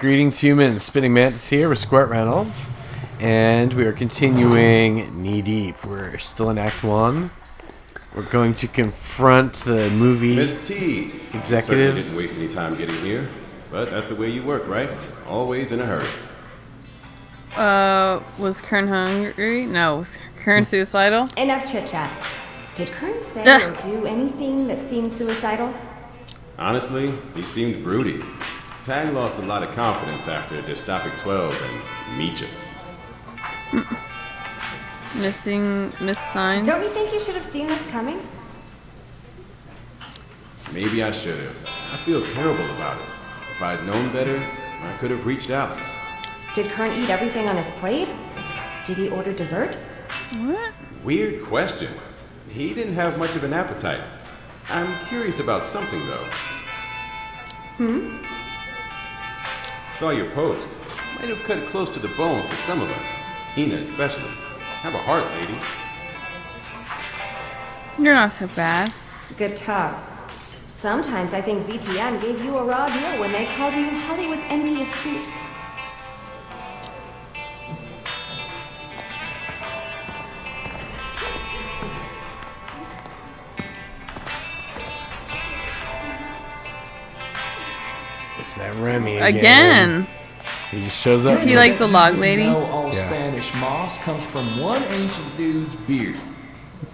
Greetings, humans. Spinningmantis here with Squirt Reynolds. And we are continuing Knee Deep. We're still in Act 1. We're going to confront the movie Miss Teague. executives. Certainly didn't waste any time getting here. But that's the way you work, right? Always in a hurry. Was Kern hungry? No. Was Kern suicidal? Enough chit-chat. Did Kern say or do anything that seemed suicidal? Honestly, he seemed broody. Tag lost a lot of confidence after dystopic 12 and Meacham. Missed signs? Don't you think you should have seen this coming? Maybe I should have. I feel terrible about it. If I'd known better, I could have reached out. Did Kern eat everything on his plate? Did he order dessert? What? Weird question. He didn't have much of an appetite. I'm curious about something, though. Saw your post. Might have cut close to the bone for some of us. Tina especially. Have a heart, lady. You're not so bad. Good talk. Sometimes I think ZTN gave you a raw deal when they called you Hollywood's emptiest suit. It's that Remy Again. He just shows up. Is he like the log lady? You know all Yeah. Spanish moss comes from one ancient dude's beard.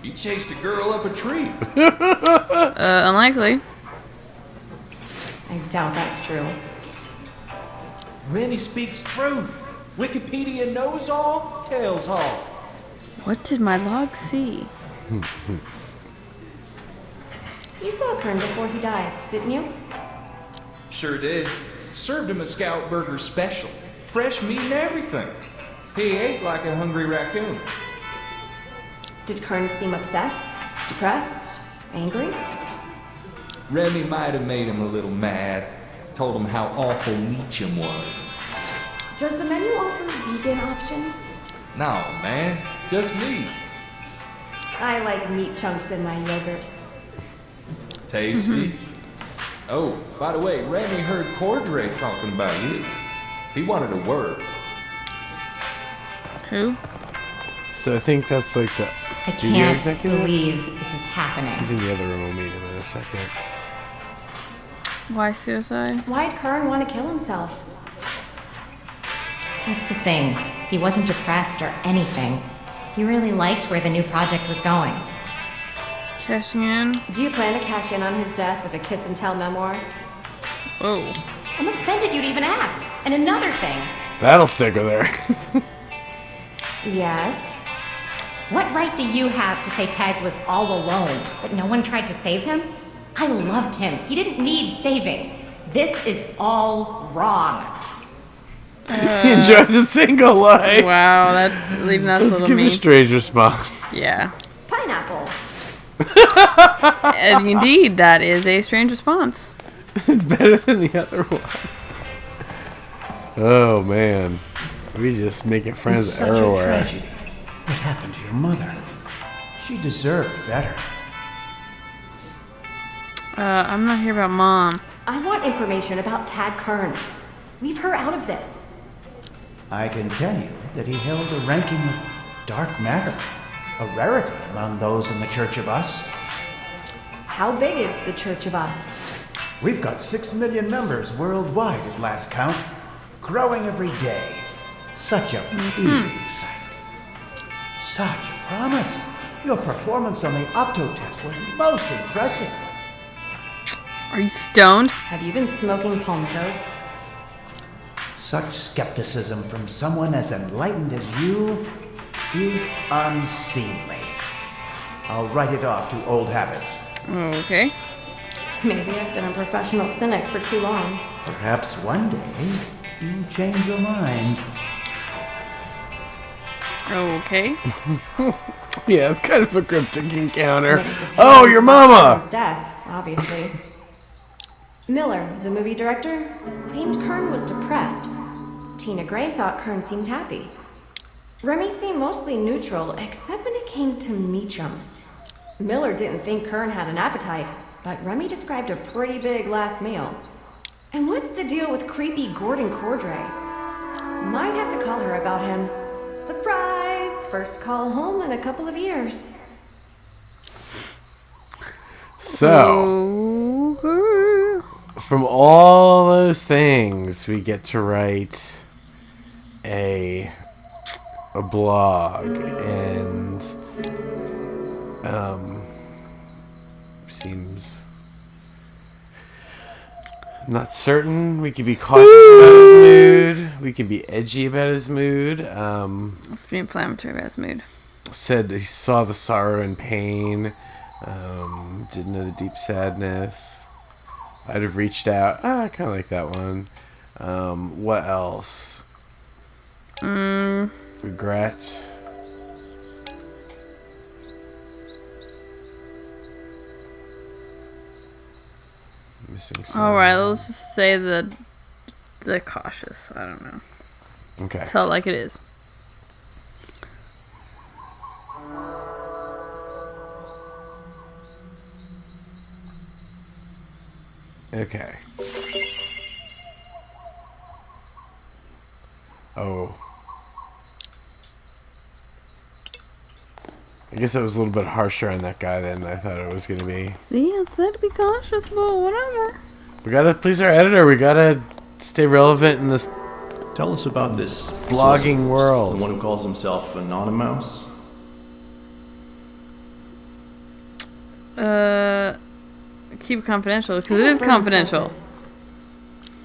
He chased a girl up a tree. Unlikely. I doubt that's true. Remy speaks truth. Wikipedia knows all, tells all. What did my log see? You saw Kern before he died, didn't you? Sure did. Served him a Scout Burger special. Fresh meat and everything. He ate like a hungry raccoon. Did Kern seem upset? Depressed? Angry? Remy might have made him a little mad. Told him how awful Meacham was. Does the menu offer vegan options? No, man. Just me. I like meat chunks in my yogurt. Tasty. Oh, by the way, Remy heard Cordray talking about you. He wanted a word. Who? So I think that's like the I studio can't executive. believe this is happening. He's in the other room. We'll meet him in a second. Why suicide? Why'd Kern want to kill himself? That's the thing. He wasn't depressed or anything. He really liked where the new project was going. Cashing in? Do you plan to cash in on his death with a kiss and tell memoir? Whoa. I'm offended you'd even ask. And another thing. Battle sticker there. Yes. What right do you have to say Tag was all alone, that no one tried to save him? I loved him. He didn't need saving. This is all wrong. He enjoyed the single life. Wow, that's leaving that Let's little give me. a strange response. Yeah. Pineapple. And indeed, that is a strange response. It's better than the other one. Oh man, we just making friends It's such a everywhere. tragedy. What happened to your mother? She deserved better. I'm not here about Mom. I want information about Tag Kern. Leave her out of this. I can tell you that he held a ranking of dark matter, a rarity among those in the Church of Us. How big is the Church of Us? We've got 6 million members worldwide at last count, growing every day. Such a pleasing sight. Such promise. Your performance on the Octo test was most impressive. Are you stoned? Have you been smoking palmettos? Such skepticism from someone as enlightened as you is unseemly. I'll write it off to old habits. Okay. Maybe I've been a professional cynic for too long. Perhaps one day you'll change your mind. Okay. Yeah, it's kind of a cryptic encounter. Mixed opinions Oh, your about mama! Kern's death, obviously. Miller, the movie director, claimed Kern was depressed. Tina Gray thought Kern seemed happy. Remy seemed mostly neutral, except when it came to Meacham. Miller didn't think Kern had an appetite, but Remy described a pretty big last meal. And what's the deal with creepy Gordon Cordray? Might have to call her about him. Surprise! First call home in a couple of years. So, from all those things, we get to write a blog, and seems not certain. We could be cautious about his mood. We can be edgy about his mood. Let's be inflammatory about his mood. Said he saw the sorrow and pain. Didn't know the deep sadness. I'd have reached out. I kind of like that one. What else? Regret. Missing some. All right, let's just say the cautious. I don't know. Okay. Tell it like it is. Okay. Oh. I guess I was a little bit harsher on that guy than I thought it was going to be. See, I said to be cautious, but whatever. We got to please our editor. We got to stay relevant in this Tell us about this blogging world. The one who calls himself Anonymous. Keep it confidential, because it is confidential.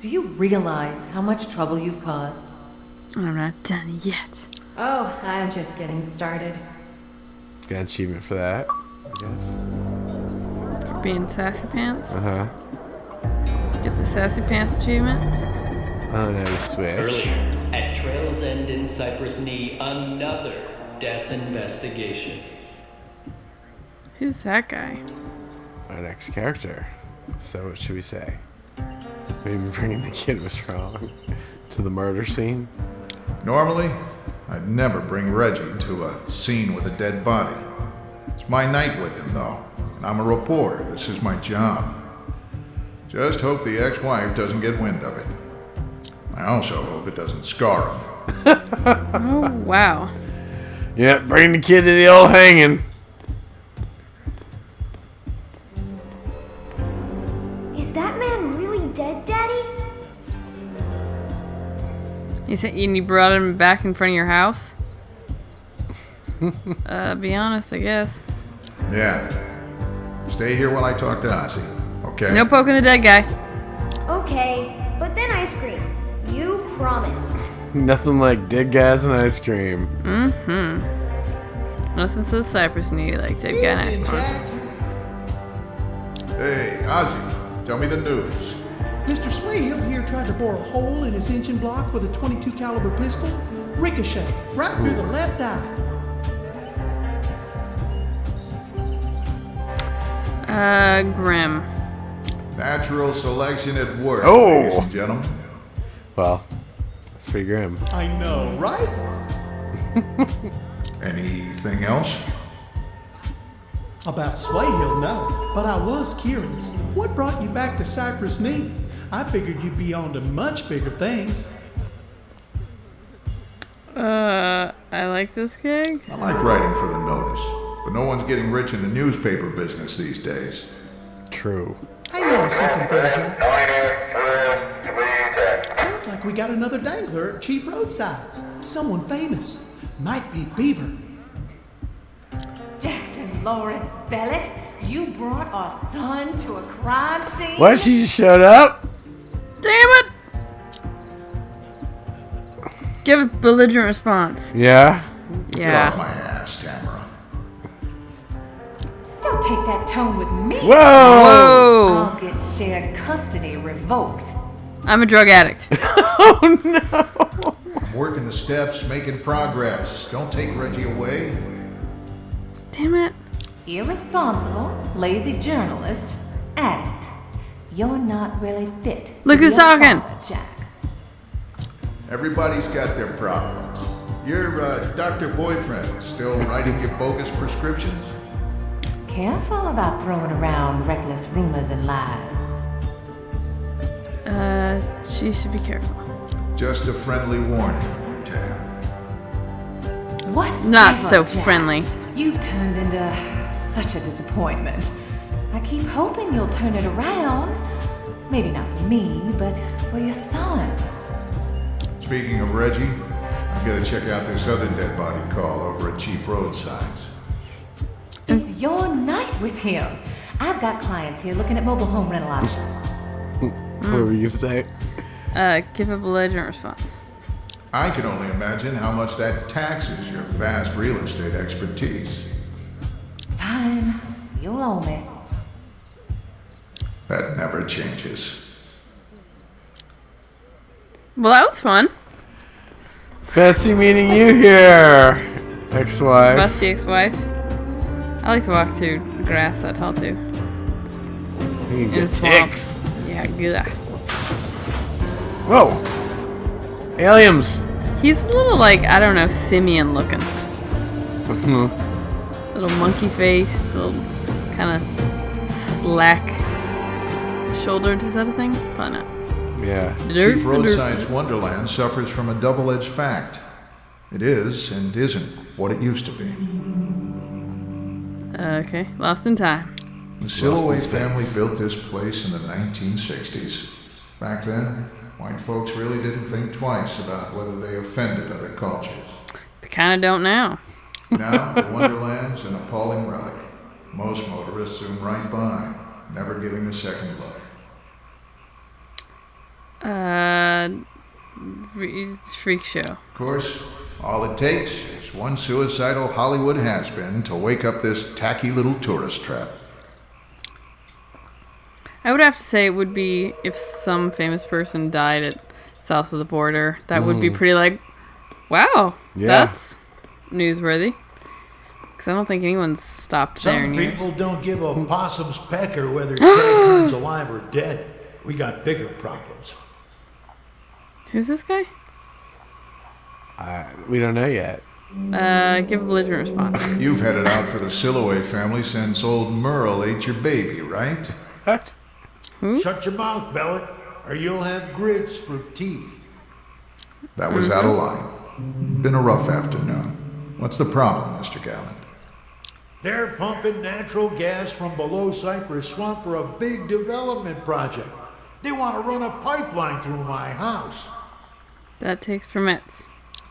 Do you realize how much trouble you've caused? I'm not done yet. Oh, I'm just getting started. Got an achievement for that, I guess. For being sassy pants. Uh-huh. Get the sassy pants achievement. Oh, no, we switch. Earlier, at Trail's End in Cypress Knee, another death investigation. Who's that guy? Our next character. So what should we say? Maybe bringing the kid was wrong to the murder scene. Normally, I'd never bring Reggie to a scene with a dead body. It's my night with him, though. And I'm a reporter. This is my job. Just hope the ex-wife doesn't get wind of it. I also hope it doesn't scar him. Oh, wow. Yeah, bring the kid to the old hanging. Is that man really dead, Daddy? You said you brought him back in front of your house? Be honest, I guess. Yeah. Stay here while I talk to Ozzy, okay? No poking the dead guy. Okay, but then ice cream. You promised. Nothing like dead guys and ice cream. Mm-hmm. Listen to the Cypress Knee, like dead guy and ice cream. Hey, Ozzy, tell me the news. Mr. Swayhill here tried to bore a hole in his engine block with a .22 caliber pistol. Ricochet, right through the left eye. Grim. Natural selection at work, Oh. ladies and gentlemen. Well, that's pretty grim. I know, right? Anything else? About Swayhill, no. But I was curious. What brought you back to Cypress Knee? I figured you'd be on to much bigger things. I like this gig. I like writing for the notice, but no one's getting rich in the newspaper business these days. True. Hang on a second there, Jack. Sounds like we got another dangler at Cheap Roadsides. Someone famous. Might be Bieber. Jackson Lawrence Bellet, you brought our son to a crime scene? What? She just showed up? Damn it! Give a belligerent response. Yeah? Get off Yeah. my ass, Tamara. Don't take that tone with me. Whoa! Whoa! I'll get shared custody revoked. I'm a drug addict. Oh no! I'm working the steps, making progress. Don't take Reggie away. Damn it. Irresponsible, lazy journalist, addict. You're not really fit. Look to be who's a talking. father, Jack. Everybody's got their problems. Your doctor boyfriend still writing your bogus prescriptions? Careful about throwing around reckless rumors and lies. She should be careful. Just a friendly warning, Tab. What? Not ever, so Jack? friendly. You've turned into such a disappointment. I keep hoping you'll turn it around. Maybe not for me, but for your son. Speaking of Reggie, I'm gonna check out this other dead body call over at Chief Roadside's. It's your night with him. I've got clients here looking at mobile home rental options. What were you gonna say? Give a belligerent response. I can only imagine how much that taxes your vast real estate expertise. Fine. You'll owe me. That never changes. Well, that was fun. Fancy meeting you here, ex-wife. Busty ex-wife. I like to walk through grass that tall too. You In get the swamp. ticks. Yeah, good. Whoa! Aliens! He's a little like, I don't know, simian looking. Little monkey face, little kind of slack shouldered. Is that a thing? Probably not. Yeah. Chief Roadside's Wonderland suffers from a double-edged fact. It is and isn't what it used to be. Okay, lost in time. The Silloway family built this place in the 1960s. Back then, white folks really didn't think twice about whether they offended other cultures. They kind of don't now. Now, the Wonderland's an appalling relic. Most motorists zoom right by, never giving a second look. Freak show. Of course, all it takes is one suicidal Hollywood has-been to wake up this tacky little tourist trap. I would have to say it would be if some famous person died at south of the border. That would be pretty like, wow, that's newsworthy. Because I don't think anyone's stopped there in Some years. people don't give a possum's pecker whether Ted Kern's alive or dead. We got bigger problems. Who's this guy? We don't know yet. Give a belligerent response. You've had it out for the Silloway family since old Merle ate your baby, right? What? Shut your mouth, Bellet, or you'll have grits for teeth. That was out of line. Been a rough afternoon. What's the problem, Mr. Gallant? They're pumping natural gas from below Cypress Swamp for a big development project. They want to run a pipeline through my house. That takes permits.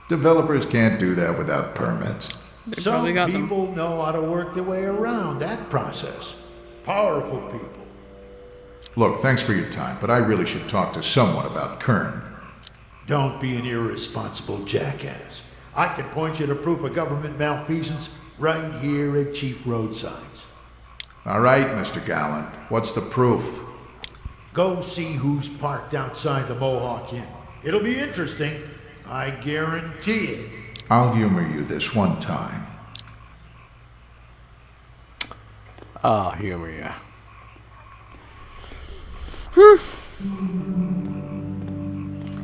Developers can't do that without permits. They Some probably got people know how to work their way around that process. Powerful people. Look, thanks for your time, but I really should talk to someone about Kern. Don't be an irresponsible jackass. I can point you to proof of government malfeasance right here at Chief Roadside's. All right, Mr. Gallant, what's the proof? Go see who's parked outside the Mohawk Inn. It'll be interesting, I guarantee it. I'll humor you this one time. I'll humor you.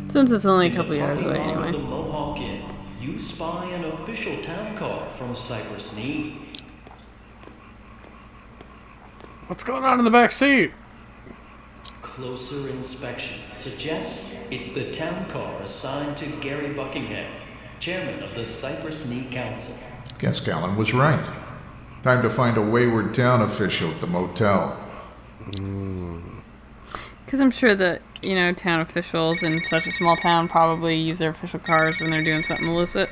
Since it's only a couple yards away anyway. The Mohawk Inn. You spy an official town car from Cypress Knee. What's going on in the back seat? Closer inspection suggests it's the town car assigned to Gary Buckingham, chairman of the Cypress Knee Council. Guess Gallant was right. Time to find a wayward town official at the motel. Because I'm sure that, you know, town officials in such a small town probably use their official cars when they're doing something illicit.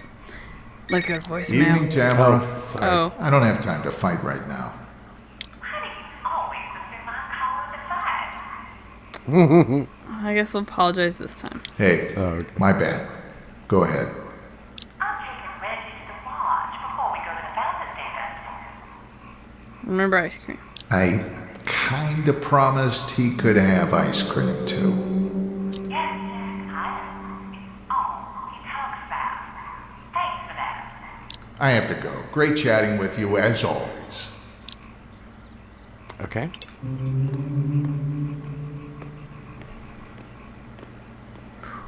Like a voicemail. Evening, Tamara. Oh. I don't have time to fight right now. I guess I'll apologize this time. Hey, my bad. Go ahead. Remember ice cream. I kinda promised he could have ice cream too. I have to go. Great chatting with you as always. Okay.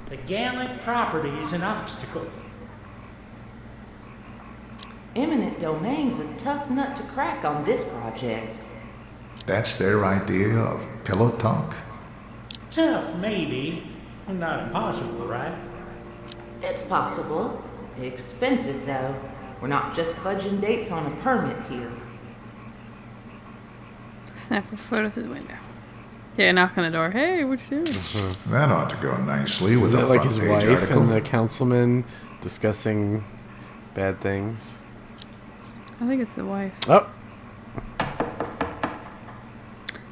The Gallant property is an obstacle. Eminent domain's a tough nut to crack on this project. That's their idea of pillow talk. Tough, maybe. Not impossible, right? It's possible. Expensive, though. We're not just fudging dates on a permit here. Snap a photo through the window. Yeah, knock on the door. Hey, what you doing? That ought to go nicely with Is a that like front his page wife article. and the councilman discussing bad things? I think it's the wife. Oh!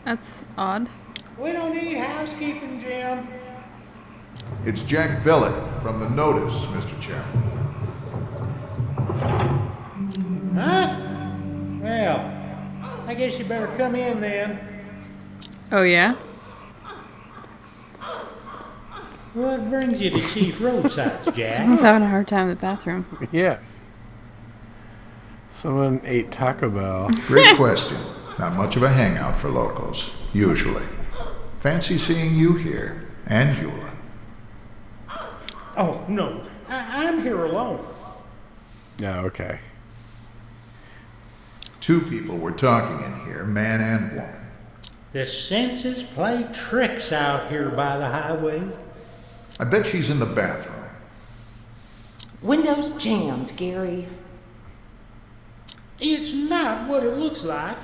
That's odd. We don't need housekeeping, Jim. It's Jack Bellet from the Notice, Mr. Chairman. Huh? Well, I guess you better come in then. Oh, yeah? What brings you to Chief Roadsides, Jack? Someone's having a hard time in the bathroom. Yeah. Someone ate Taco Bell. Great question. Not much of a hangout for locals, usually. Fancy seeing you here, and Eula. Oh, no. I'm here alone. Yeah, okay. Two people were talking in here, man and woman. The senses play tricks out here by the highway. I bet she's in the bathroom. Windows jammed, Gary. It's not what it looks like.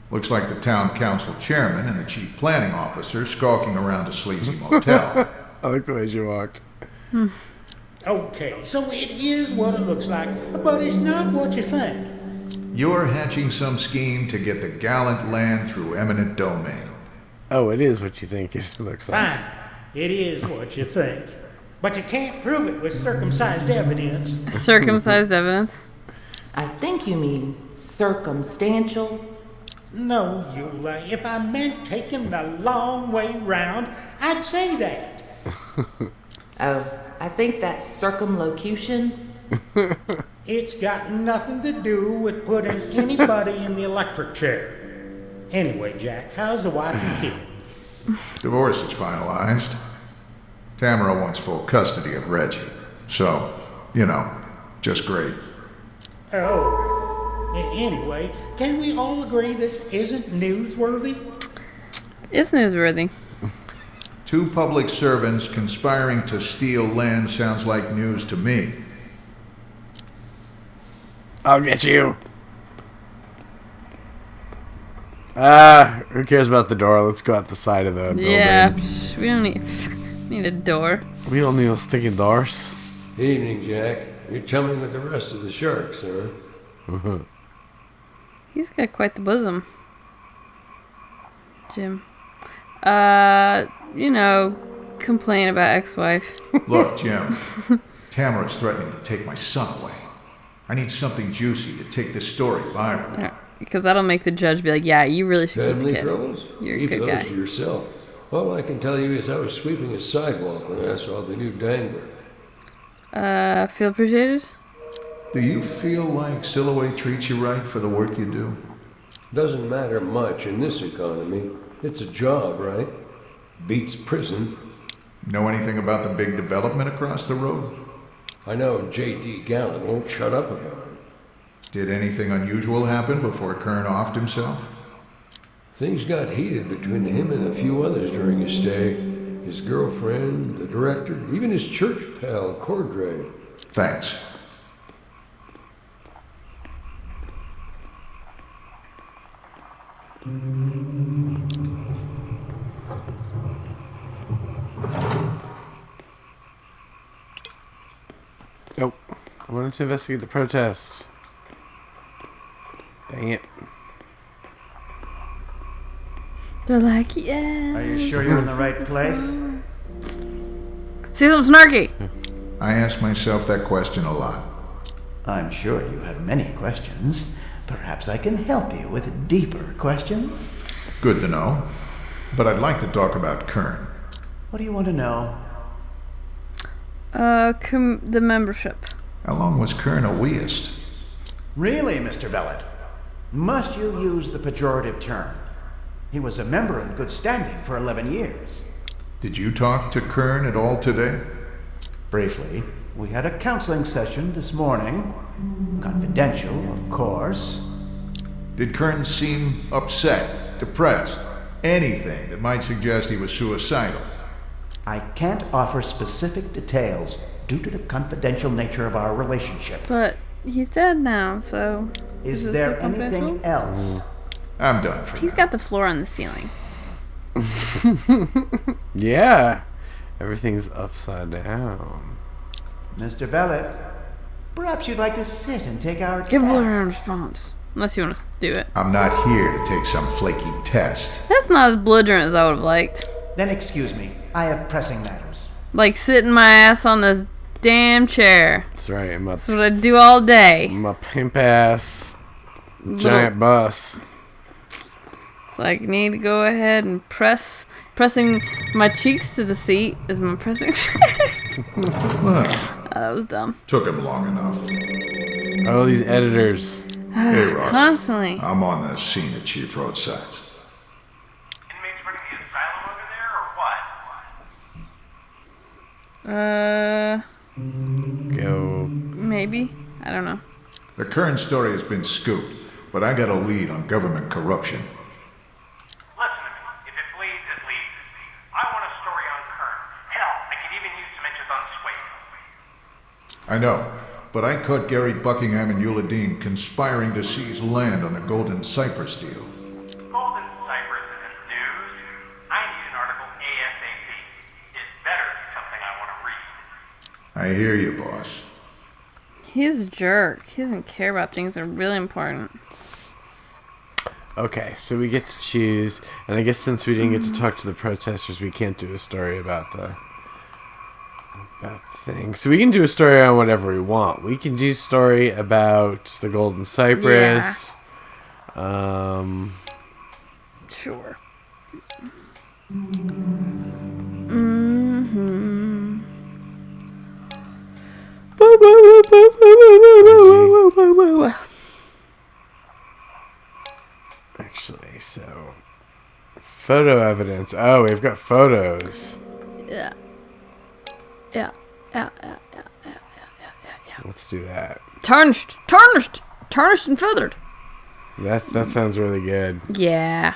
Looks like the town council chairman and the chief planning officer skulking around a sleazy motel. I like the way she walked. Okay, so it is what it looks like, but it's not what you think. You're hatching some scheme to get the gallant land through eminent domain. Oh, it is what you think it looks like. Fine, it is what you think. But you can't prove it with circumcised evidence. Circumcised evidence? I think you mean circumstantial. No, Eula, if I meant taking the long way round, I'd say that. Oh, I think that's circumlocution. It's got nothing to do with putting anybody in the electric chair. Anyway, Jack, how's the wife and kid? Divorce is finalized. Tamara wants full custody of Reggie. So, just great. Oh. Anyway, can we all agree this isn't newsworthy? It's newsworthy. Two public servants conspiring to steal land sounds like news to me. I'll get you. Who cares about the door? Let's go out the side of the building. Yeah, we don't need a door. We don't need no stinking doors. Evening, Jack. You're chumming with the rest of the sharks, huh? Mm-hmm. He's got quite the bosom. Jim. Complain about ex-wife. Look, Jim. Tamara's threatening to take my son away. I need something juicy to take this story viral. Yeah, because that'll make the judge be like, yeah, you really should keep Family the kid. troubles? You're a Keep good those guy. to yourself. All I can tell you is I was sweeping a sidewalk when I saw the new dangler. Feel appreciated? Do you feel like Silhouette treats you right for the work you do? Doesn't matter much in this economy. It's a job, right? Beats prison. Know anything about the big development across the road? I know J.D. Gallant won't shut up about it. Did anything unusual happen before Kern offed himself? Things got heated between him and a few others during his stay. His girlfriend, the director, even his church pal, Cordray. Thanks. Nope. I wanted to investigate the protests. Dang it. They're like, yeah. Are you sure you're in the right place? See something snarky. I ask myself that question a lot. I'm sure you have many questions. Perhaps I can help you with deeper questions. Good to know. But I'd like to talk about Kern. What do you want to know? The membership. How long was Kern a weist? Really, Mr. Bellet? Must you use the pejorative term? He was a member in good standing for 11 years. Did you talk to Kern at all today? Briefly. We had a counseling session this morning. Confidential, of course. Did Kern seem upset, depressed, Anything that might suggest he was suicidal. I can't offer specific details due to the confidential nature of our relationship. But he's dead now, so... Is it there still confidential? anything else? I'm done for He's got the floor on the ceiling. Yeah. Everything's upside down. Mr. Bellet, perhaps you'd like to sit and take our Give test. Blair a response. Unless you want to do it. I'm not here to take some flaky test. That's not as belligerent as I would have liked. Then excuse me. I have pressing matters. Like sitting my ass on this damn chair. That's right. That's what I do all day. My pimp ass giant bus. So I need to go ahead and pressing my cheeks to the seat is my pressing. That was dumb. Took him long enough. Oh, these editors. Hey, Ross. Constantly. I'm on the scene at Chief Roadsides. Inmates running the asylum over there, or what? Go. Maybe. I don't know. The Kern story has been scooped, but I got a lead on government corruption. Listen to me. If it bleeds, it leads. I want a story on Kern. Hell, I could even use some inches on Swade. I know, but I caught Gary Buckingham and Eula Dean conspiring to seize land on the Golden Cypress deal. Golden Cypress isn't news. I need an article ASAP. It better be something I want to read. I hear you, boss. He's a jerk. He doesn't care about things that are really important. Okay, so we get to choose, and I guess since we didn't get to talk to the protesters, we can't do a story about the thing. So we can do a story on whatever we want. We can do a story about the Golden Cypress. Yeah. Sure. Actually, so photo evidence. Oh, we've got photos. Yeah. Let's do that. Tarnished and feathered. That sounds really good. Yeah.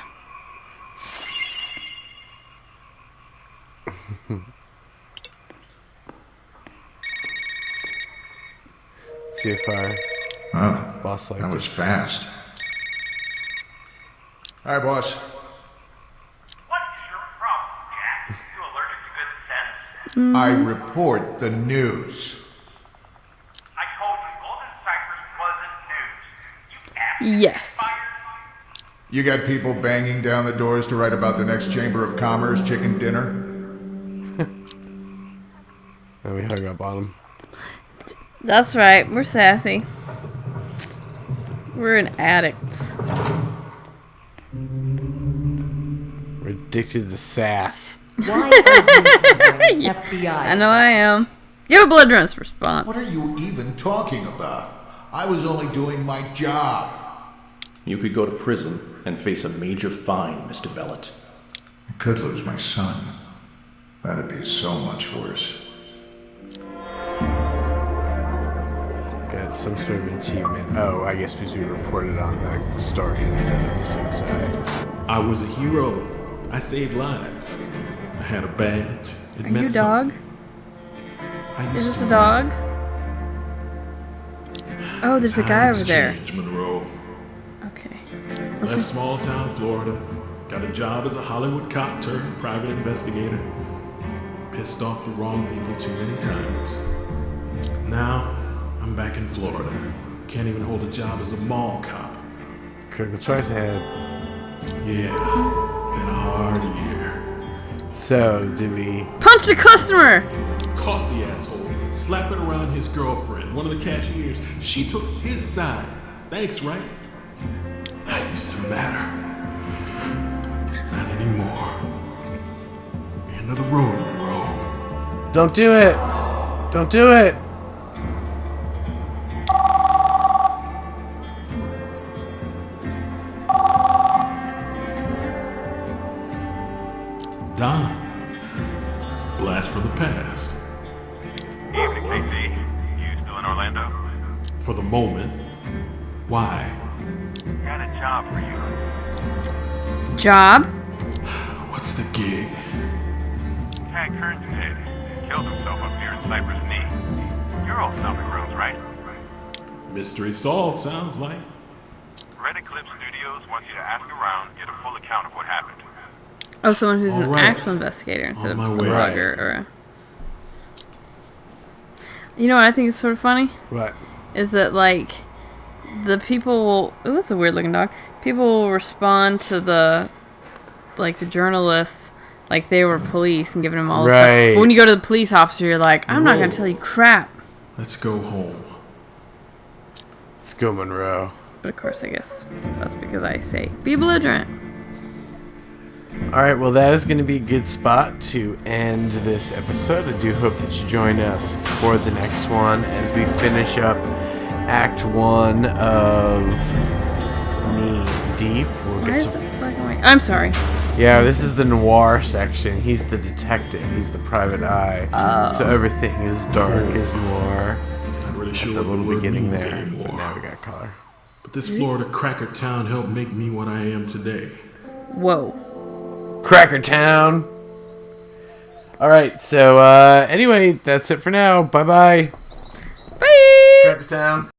See if our boss liked That was it. fast. Hi, boss. What is your problem, Jack? You allergic to good sense? I report the news. I told you Golden Cypress wasn't news. You ass. Yes. You got people banging down the doors to write about the next Chamber of Commerce chicken dinner? And we hung up on him. That's right. We're sassy. We're an addicts. We're addicted to sass. Why are you FBI? I know I am. Give a belligerence response. What are you even talking about? I was only doing my job. You could go to prison and face a major fine, Mr. Bellet. I could lose my son. That'd be so much worse. Got some sort of achievement. Oh, I guess because we reported on the story instead of the suicide. I was a hero. I saved lives. I had a badge. It Are meant you a dog? something. Is this a dog? Oh, there's a guy over there. Change, Monroe. Okay. Left small town Florida. Got a job as a Hollywood cop turned private investigator. Pissed off the wrong people too many times. Now, I'm back in Florida. Can't even hold a job as a mall cop. Critical choice ahead. Yeah, been a hard year. So, did we... Punch the customer! Caught the asshole, slapping around his girlfriend, one of the cashiers. She took his side. Thanks, right? I used to matter. Not anymore. End of the road, Monroe. Don't do it! Don't do it! Don. Blast from the past. Evening, KC. You still in Orlando? For the moment. Why? Got a job for you. Job? What's the gig? Tag Kern's dead. Killed himself up here in Cypress Knee. You're all Southern Girls, right? Mystery solved, sounds like. Red Eclipse Studios wants you to ask around, get a full account of what happened. Oh, someone who's All an right. actual investigator instead On of my some way. blogger or a... You know what I think is sort of funny? What? Is that, like, the people will... Ooh, that's a weird-looking dog. People will respond to the journalists like they were police and giving them all this stuff. Right. But when you go to the police officer, you're like, I'm not going to tell you crap. Let's go home. Let's go, Monroe. But, of course, I guess that's because I say, be belligerent. All right, well, that is going to be a good spot to end this episode. I do hope that you join us for the next one as we finish up Act 1 of Knee Deep. We'll Why get is to... it black and white? I'm sorry. Yeah, this is the noir section. He's the detective. He's the private eye. Oh. So everything is dark, is noir. Not really sure The what the little word beginning means there. anymore. But now we got color. But this Florida cracker town helped make me what I am today. Whoa. Cracker Town. All right, so anyway, that's it for now. Bye-bye. Bye. Cracker Town.